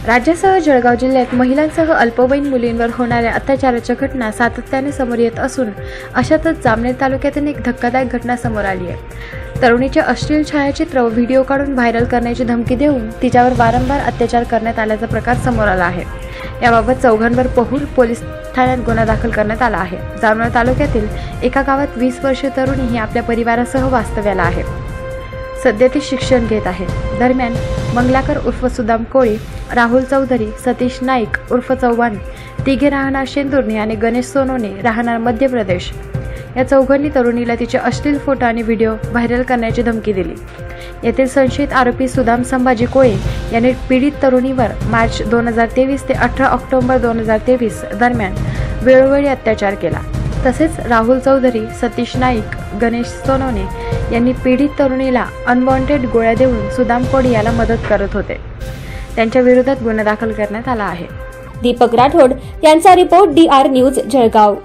राज्यासह जळगाव जिल्ह्यात महिलांसह अल्पवयीन मुलींवर होणाऱ्या अत्याचाराच्या घटना सातत्याने समोर येत असून अशातच जामनेर तालुक्यातून एक धक्कादायक घटना समोर आली आहे। तरुणीचे अश्लील छायाचित्र व व्हिडिओ काढून व्हायरल करण्याची धमकी देऊन तिच्यावर वारंवार अत्याचार करण्यात आल्याचा प्रकार समोर आला आहे। याबाबत चौघांवर पहूर पोलीस ठाण्यात गुन्हा दाखल करण्यात आला आहे। जामनेर तालुक्यातील एका गावात 20 वर्षीय तरुणी ही आपल्या परिवारासह वास्तव्याला आहे। सध्या ती शिक्षण घेत आहे। दरम्यान मंगलाकर उर्फ सुदाम कोळी, राहुल चौधरी, सतीश नाईक उर्फ चौहान, तिघे राहणार शेंदुर्णी आणि गणेश सोनोने राहणार मध्य प्रदेश या चौघांनी तरुणीला तिचे अश्लील फोटो आणि व्हिडिओ व्हायरल करण्याची धमकी दिली। येथील संशयित आरोपी सुदाम संभाजी कोळे याने पीडित तरुणीवर मार्च 2023 ते 18 ऑक्टोबर 2023 दरम्यान वेळोवेळी अत्याचार केला। तसेच राहुल चौधरी, सतीश नाईक, गणेश सोनोने यांनी पीडित तरुणीला अनवॉन्टेड गोळ्या देऊन सुदाम कोळी याला मदत करत होते। त्यांच्या विरोधात गुन्हा दाखल करण्यात आला आहे। दीपक राठोड यांचा रिपोर्ट DR न्यूज जळगाव।